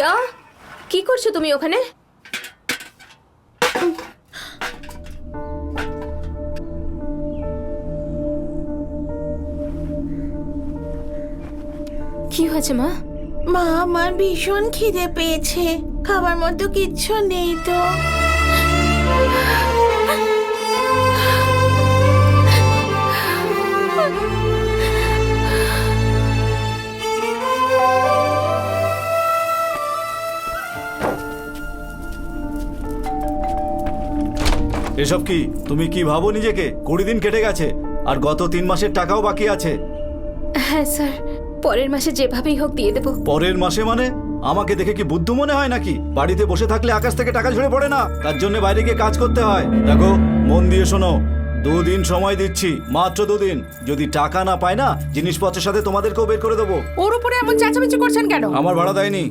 দিয়া, কি করছো তুমি ওখানে? কি হয়েছে মা? মা, আমার ভীষণ খিদে পেয়েছে, খাবার মতো কিচ্ছু নেই তো। এসব কি? তুমি কি ভাবো নিজেকে? 20 দিন কেটে গেছে আর গত 3 মাসের টাকাও বাকি আছে। হ্যাঁ স্যার, পরের মাসে যেভাবেই হোক দিয়ে দেবো। পরের মাসে মানে? আমাকে দেখে কি বুদ্ধু মনে হয় নাকি? বাড়িতে বসে থাকলে আকাশ থেকে টাকা ঝরে পড়ে না, তার জন্য বাইরে গিয়ে কাজ করতে হয়। দেখো, মন দিয়ে শোনো, 2 দিন সময় দিচ্ছি, মাত্র 2 দিন। যদি টাকা না পায় না, জিনিসপত্রের সাথে তোমাদেরকেও বের করে দেবো। ওর উপরে এমন চেঁচামেচি করছেন কেন? আমার ভাড়া দেয়নি।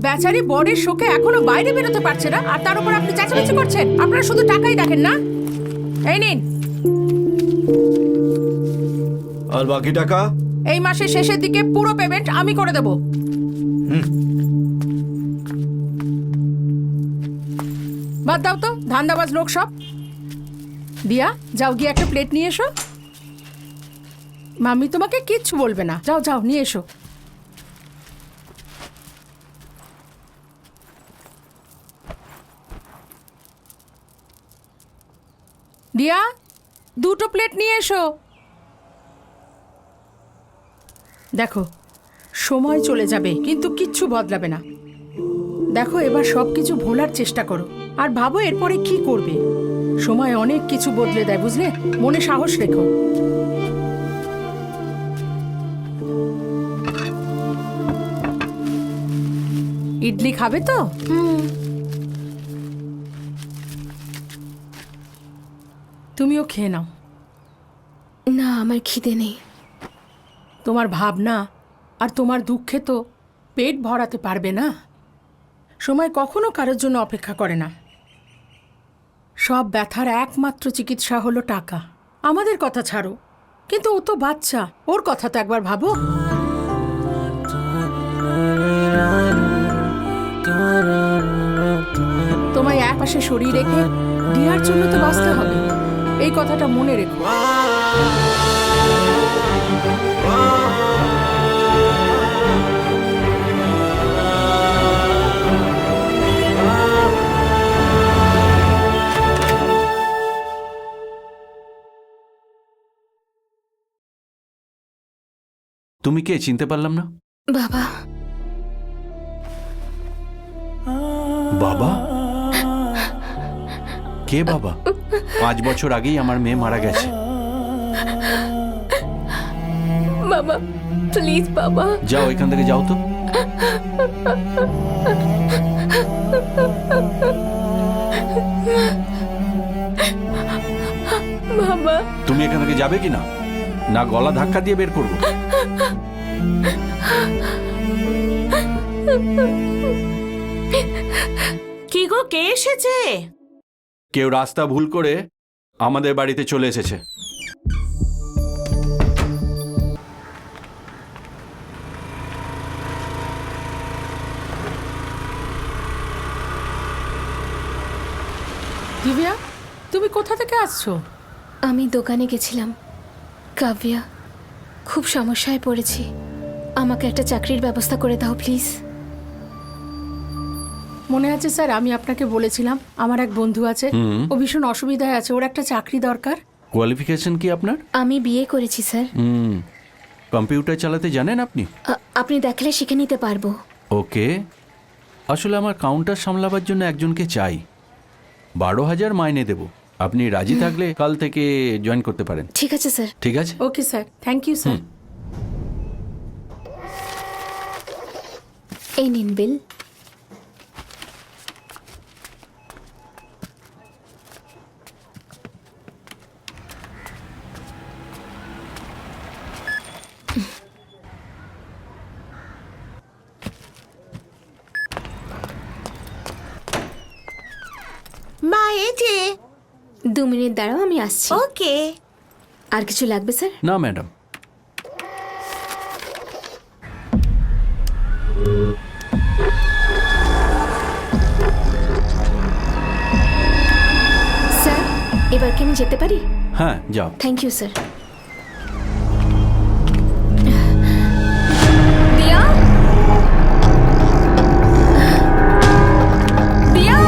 বেচারি বরের শোকে এখনো বাইরে বেরোতে পারছে না, আর তার উপর আপনি চেঁচামেচি করছেন। আপনারা শুধু টাকাই দেখেন না। এই নিন, আর বাকি টাকা? এই মাসের শেষের দিকে পুরো পেমেন্ট আমি করে দেব। বাদ দাও তো, ধান্দাবাজ লোক সব। দিয়া, যাও গিয়ে একটা প্লেট নিয়ে এসো। মাম্মি তোমাকে কিচ্ছু বলবে না, যাও যাও নিয়ে এসো। দিয়া, 2টো প্লেট নিয়ে এসো। দেখো, সময় চলে যাবে কিন্তু কিচ্ছু বদলাবে না। দেখো, এবার সব কিছু ভোলার চেষ্টা করো আর ভাবো এরপরে কি করবে। সময় অনেক কিছু বদলে দেয়, বুঝলে? মনে সাহস রেখো। ইডলি খাবে তো? তুমিও খেয়ে নাও। না, আমার খিদে নেই। তোমার ভাবনা আর তোমার দুঃখে তো পেট ভরাতে পারবে না। সময় কখনো কারোর জন্য অপেক্ষা করে না। সব ব্যথার একমাত্র চিকিৎসা হলো টাকা। আমাদের কথা ছাড়ো, কিন্তু ও তো বাচ্চা, ওর কথা তো একবার ভাবো। তোমায় এক পাশে সরিয়ে রেখে দিয়ার জন্য তো বাঁচতে হবে, এই কথাটা মনে রেখো। তুমি কে চিনতে পারলাম না? বাবা। বাবা? কে বাবা? 5 বছর আগেই আমার মেয়ে মারা গেছে। বাবা প্লিজ বাবা। যাও এখান থেকে, যাও তো। বাবা তুমি এখান থেকে যাবে কি না? না গলা ধাক্কা দিয়ে বের করবো? কি গো, কে এসেছে? কেউ রাস্তা ভুল করে আমাদের বাড়িতে চলে এসেছে। দিব্যা, তুমি কোথা থেকে আসছো? আমি দোকানে গেছিলাম। কাব্যা, খুব সমস্যায় পড়েছি, আমাকে একটা চাকরির ব্যবস্থা করে দাও প্লিজ। মনে আছে স্যার, আমি আপনাকে বলেছিলাম আমার এক বন্ধু আছে, ও ভীষণ অসুবিধায় আছে, ওর একটা চাকরি দরকার। কোয়ালিফিকেশন কি আপনার? আমি বিয়ে করেছি স্যার। কম্পিউটার চালাতে জানেন আপনি? আপনি দেখলে শিখে নিতে পারবো। ওকে, আসলে আমার কাউন্টার সামলাবার জন্য একজনকে চাই। 12,000 মাইনে দেব। আপনি রাজি থাকলে কাল থেকে জয়েন করতে পারেন। ঠিক আছে স্যার। ঠিক আছে। Okay sir, thank you sir. এই নিন বিল। মা, এই যে। 2 মিনিট দাঁড়াও, আমি আসছি। ওকে। আর কিছু লাগবে স্যার? না ম্যাডাম। এবার কি আমি যেতে পারি? হ্যাঁ যাও। Thank you sir. দিয়া, দিয়া,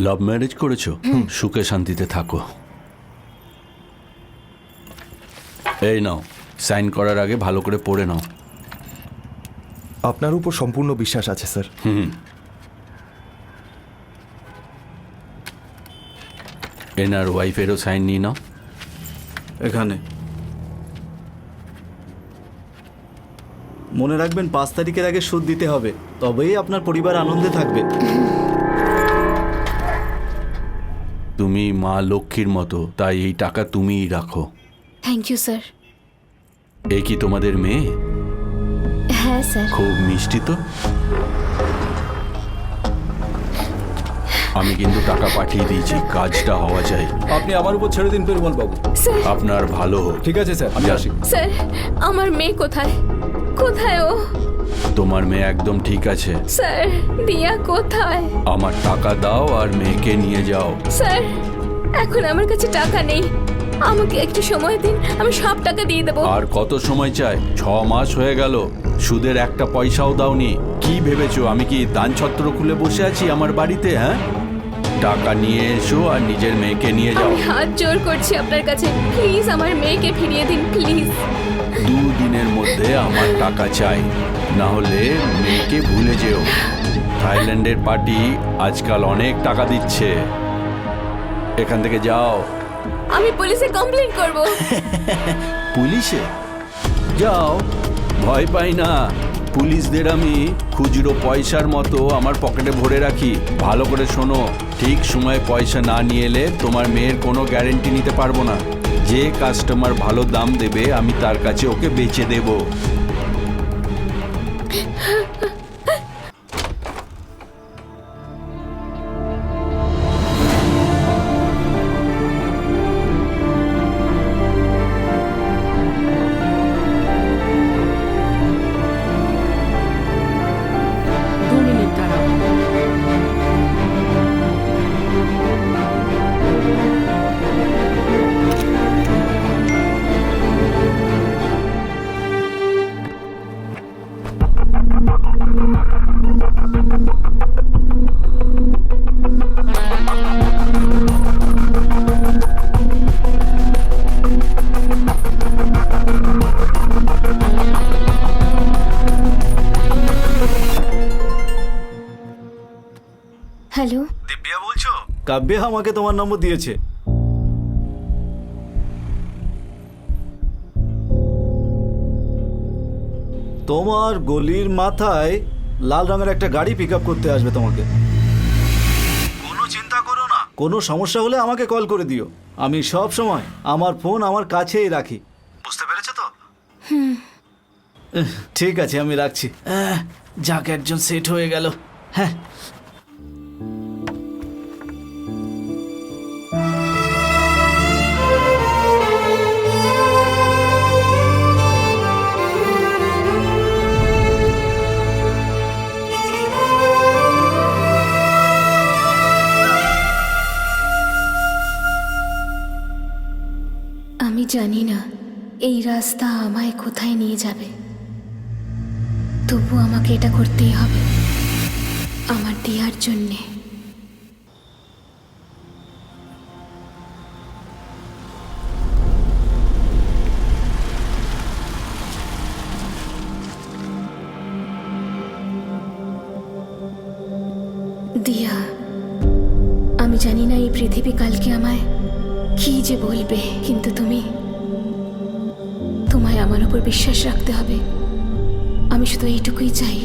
লাভ ম্যারেজ করেছো? সুখে শান্তিতে থাকো। এই নাও, সাইন করার আগে ভালো করে পড়ে নাও। আপনার উপর সম্পূর্ণ বিশ্বাস আছে স্যার। এনার ওয়াইফেরও সাইন নিয়ে নাও। এখানে মনে রাখবেন 5 তারিখের আগে সুদ দিতে হবে, তবেই আপনার পরিবার আনন্দে থাকবে। তুমি মা লক্ষ্মীর মতো, তাই এই টাকা তুমিই রাখো। Thank you sir. এ কি তোমাদের মেয়ে? হ্যাঁ স্যার। খুব মিষ্টি তো। আমি কিন্তু টাকা পাঠিয়ে দিয়েছি, কাজটা হওয়া চাই। আপনি আমার উপর ছেড়ে দিন পেরুমল বাবু। স্যার, আপনার ভালো হোক। ঠিক আছে স্যার, আমি আসি। স্যার, আমার মেয়ে কোথায়? কোথায় ও? তোমার মেয়ে একদম ঠিক আছে। স্যার, দিয়া কোথায়? আমার টাকা দাও আর মেয়েকে নিয়ে যাও। স্যার, এখন আমার কাছে টাকা নেই, আমাকে একটু সময় দিন, আমি সব টাকা দিয়ে দেবো। আর কত সময় চাই? 6 মাস হয়ে গেল, সুদের একটা পয়সাও দাওনি। কি ভেবেছো আমি কি দান ছত্র খুলে বসে আছি আমার বাড়িতে? হ্যাঁ, টাকা নিয়ে এসো আর নিজের মেয়েকে নিয়ে যাও। আমি হাত জোর করছি আপনার কাছে, প্লিজ আমার মেয়েকে ফিরিয়ে দিন, প্লিজ। 2 দিনের মধ্যে আমার টাকা চাই, না হলে মেয়েকে ভুলে যেও। থাইল্যান্ডের পার্টি আজকাল অনেক টাকা দিচ্ছে। এখান থেকে যাও। আমি পুলিশে কমপ্লেইন করব। পুলিশে যাও, ভয় পাই না। পুলিশদের আমি খুচরো পয়সার মতো আমার পকেটে ভরে রাখি। ভালো করে শোনো, ঠিক সময় পয়সা না নিয়ে এলে তোমার মেয়ের কোনো গ্যারেন্টি নিতে পারবো না। যে কাস্টমার ভালো দাম দেবে আমি তার কাছে ওকে বেচে দেব। হ্যালো, দিব্যা বলছো? কাব্যা আমাকে তোমার নম্বর দিয়েছে। তোমার গলির মাথায় লাল রঙের একটা গাড়ি পিক আপ করতে আসবে তোমাকে। কোনো চিন্তা করো না, কোনো সমস্যা হলে আমাকে কল করে দিও। আমি সব সময় আমার ফোন আমার কাছেই রাখি। বুঝতে পেরেছো তো? ঠিক আছে, আমি রাখছি। যাক, একজন সেট হয়ে গেল। হ্যাঁ, আমি জানি না এই রাস্তা আমায় কোথায় নিয়ে যাবে, তবু আমাকে এটা করতেই হবে আমার দিয়ার জন্যে। দিয়া, আমি জানি না এই পৃথিবী কালকে আমায় কি যে বলবে, কিন্তু তোমায় আমার উপর বিশ্বাস রাখতে হবে। আমি শুধু এইটুকুই চাই।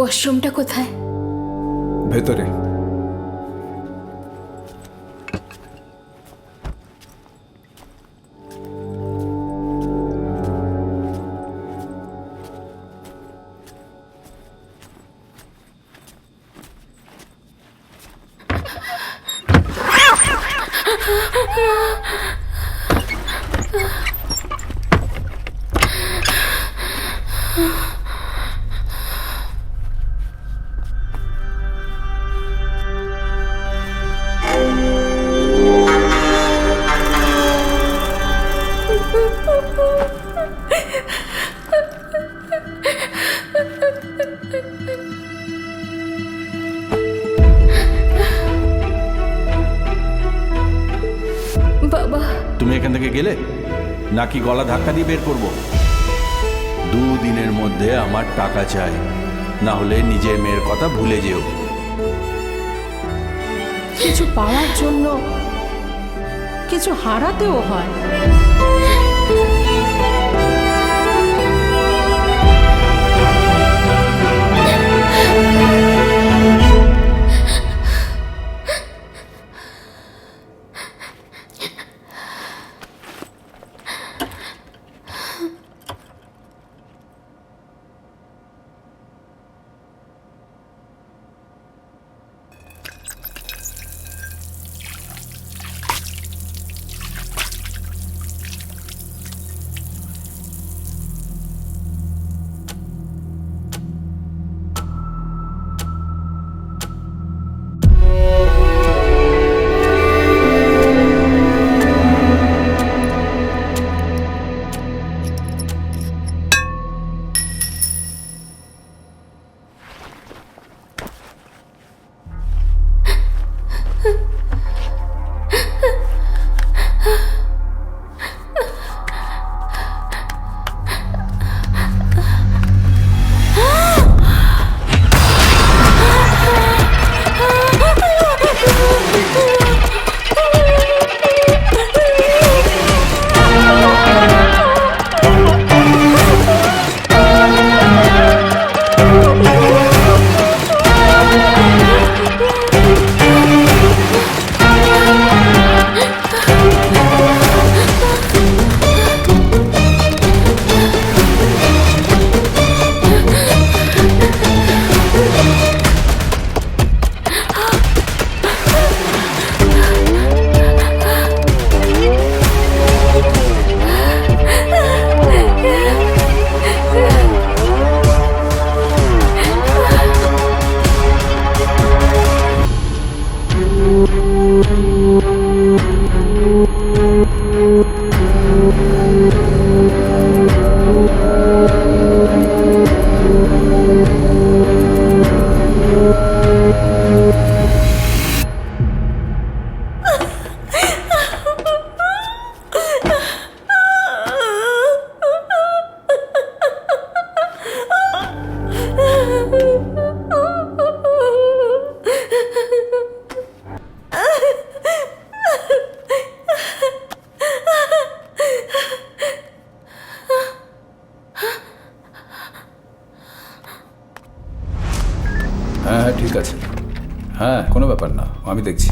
ওয়াশরুমটা কোথায়? ভেতরে। বাবা, তুমি এখান থেকে গেলে নাকি গলা ধাক্কা দিয়ে বের করব? 2 দিনের মধ্যে আমার টাকা চাই, না হলে নিজের মেয়ের কথা ভুলে যেও। কিছু পাওয়ার জন্য কিছু হারাতেও হয়। হ্যাঁ হ্যাঁ ঠিক আছে, হ্যাঁ কোনো ব্যাপার না, আমি দেখছি।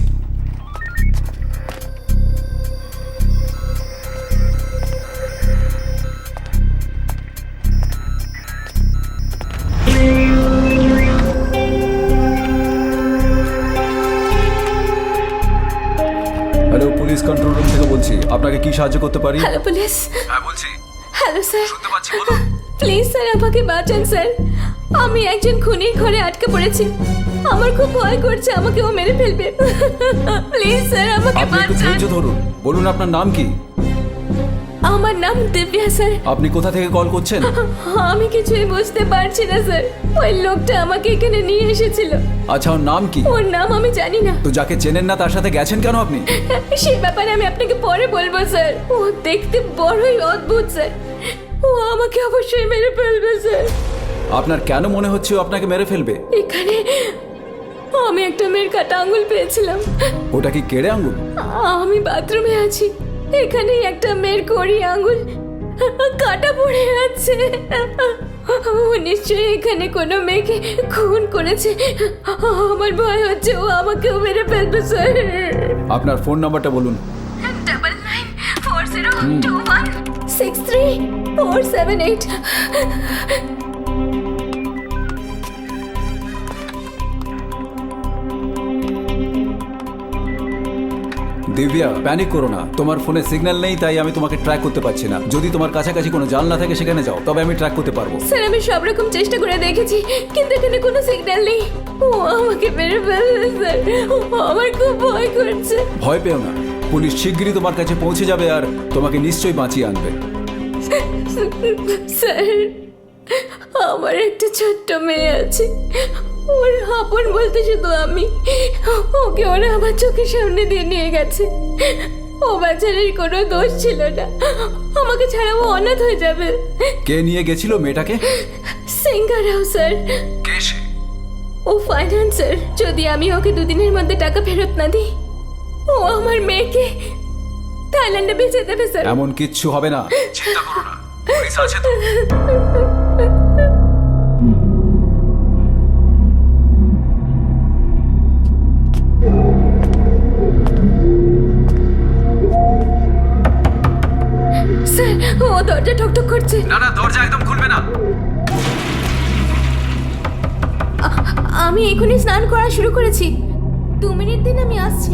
হ্যালো, পুলিশ কন্ট্রোল রুম থেকে বলছি, আপনাকে কি সাহায্য করতে পারি? Hello police. হ্যাঁ বলছি, হ্যালো স্যার, শুনতে পাচ্ছি, বলুন। প্লিজ স্যার আমাকে বাঁচান স্যার। আমি একজন খুনির ঘরে আটকে পড়েছি। আমার খুব ভয় করছে, আমাকে ও মেরে ফেলবে। প্লিজ স্যার আমাকে আপনি একটু বাঁচান। ধৈর্য ধরুন, বলুন আপনার নাম কি? আমার নাম দিব্যা স্যার। আপনি কোথা থেকে কল করছেন? আমি কিছুই বুঝতে পারছি না স্যার। ওই লোকটা আমাকে এখানে নিয়ে এসেছিল। আচ্ছা, ওর নাম কি? ওর নাম আমি জানি না। তো যাকে চেনেন না তার সাথে গেছেন কেন আপনি? সেই ব্যাপারে আমি আপনাকে পরে বলবো স্যার। ও দেখতে বড়ই অদ্ভুত স্যার। ও আমাকে অবশ্যই মেরে ফেলবে স্যার। আপনার কেন মনে হচ্ছে ও আপনাকে মেরে ফেলবে? এখানে আমি একটা মেয়ের কাটা আঙুল পেয়েছিলাম। ওটা কি কেড়ে আঙ্গুল? আমি বাথরুমে আছি, এখানে একটা মেয়ের কড়ি আঙুল কাটা পড়ে আছে। ও নিশ্চয়ই এখানে কোনো মেয়েকে খুন করেছে। আমার ভয় হচ্ছে ও আমাকেও মেরে ফেলবে স্যার। আপনার ফোন নাম্বারটা বলুন। 994021634778। দিব্যা, প্যানিক করো না। তোমার ফোনে সিগন্যাল নেই, তাই আমি তোমাকে ট্র্যাক করতে পারছি না। যদি তোমার কাছাকাছি কোনো জাল না থাকে সেখানে যাও, তবে আমি ট্র্যাক করতে পারবো। স্যার আমি সব রকম চেষ্টা করে দেখেছি, কিন্তু এখানে কোনো সিগন্যাল নেই। ও আমাকে মেরে ফেলবে স্যার। ও আমার খুব ভয় করছে। ভয় পেও না, পুলিশ শিগগিরই তোমার কাছে পৌঁছে যাবে আর তোমাকে নিশ্চয়ই বাঁচিয়ে আনবে। স্যার আমার একটা ছোট্ট মেয়ে আছে, ওর আপন বলতে শুধু আমি। ওকে ওরা আমার চোখের সামনে দিয়ে নিয়ে গেছে। ও বাচ্চাদের কোনো দোষ ছিল না, আমাকে ছাড়া ও অনাথ হয়ে যাবে। কে নিয়ে গেছিল মেয়েটাকে? সিঙ্গার রাও স্যার। কে সে? ও ফাইন্যান্সার। যদি আমি ওকে দুদিনের মধ্যে টাকা ফেরত না দিই, ও আমার মেয়েকে থাইল্যান্ডে বেঁচে দেবে স্যার। এমন কিচ্ছু হবে না, চিন্তা করো না, পুলিশ আছে তো। স্যার ও দরজা ঠকঠক করছে। না না, দরজা একদম খুলবে না। আমি এখনই স্নান করা শুরু করেছি, 2 মিনিট দিন আমি আসছি।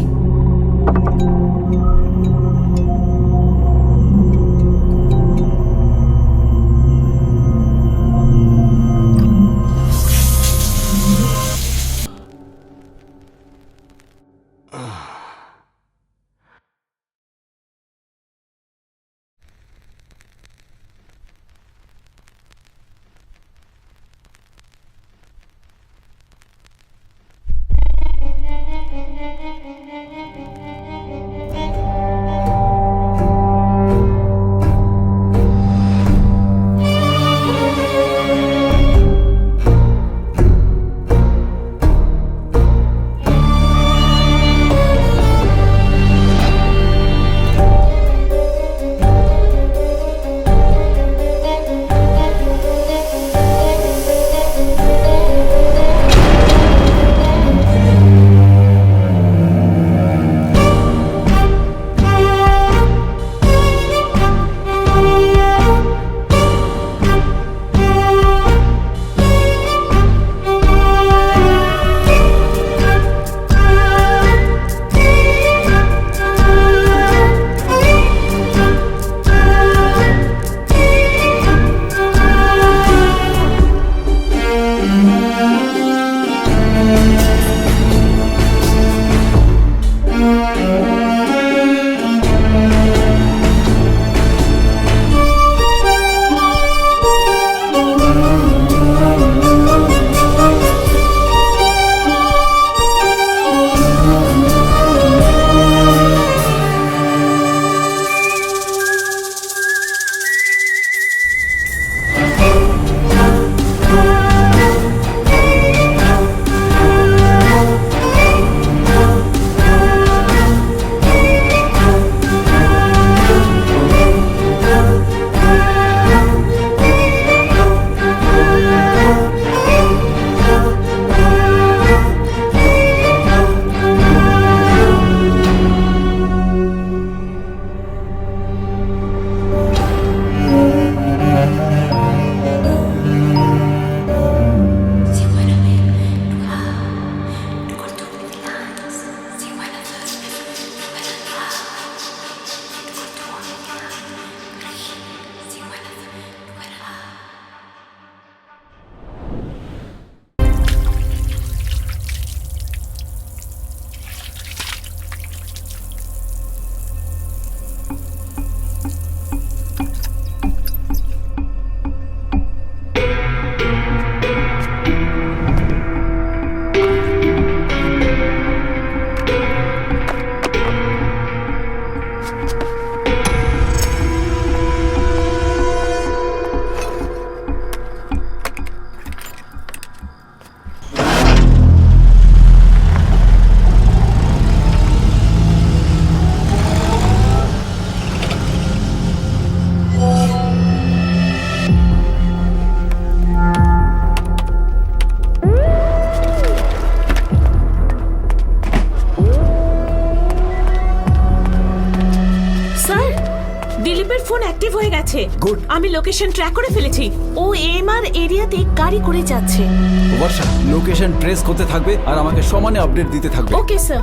সন্দীপের ফোন অ্যাক্টিভ হয়ে গেছে। Good. আমি লোকেশন ট্র্যাক করে ফেলেছি। ও এমআর এরিয়াতে গাড়ি করে যাচ্ছে। বর্ষা লোকেশন ট্রেস করতে থাকবে আর আমাকে সমানে আপডেট দিতে থাকবে। Okay sir.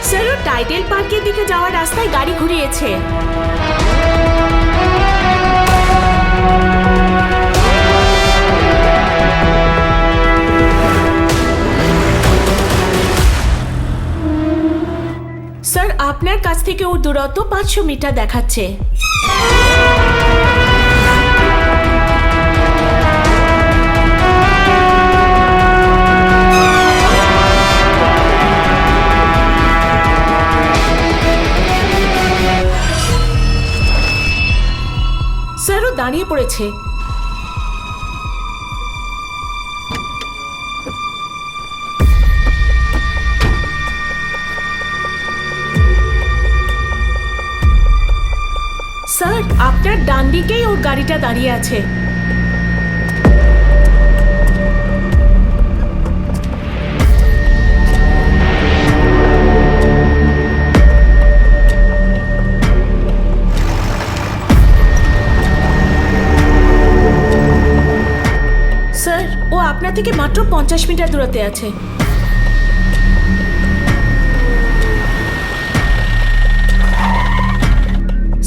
স্যার, ও টাইডেল পার্কের দিকে যাওয়ার রাস্তায় গাড়ি ঘুরিয়েছে। স্যার, আপনার কাছ থেকে ওর দূরত্ব 500 মিটার দেখাচ্ছে। স্যার, ও দাঁড়িয়ে পড়েছে। স্যার, আপনার ডান দিকেই ওর গাড়িটা দাঁড়িয়ে আছে। স্যার, ও আপনার থেকে মাত্র 50 মিটার দূরত্বে আছে।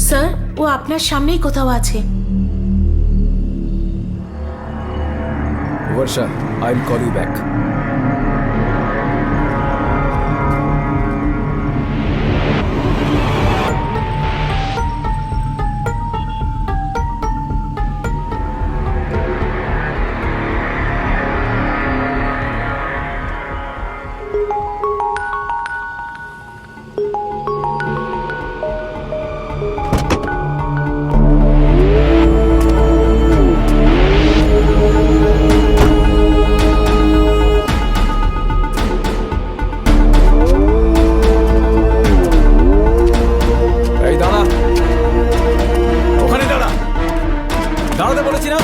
স্যার, ও আপনার সামনেই কোথাও আছে। Barsha, I will call you back. এই দাঁড়া, ওখানে দাঁড়া, দাঁড়াতে বলেছি না।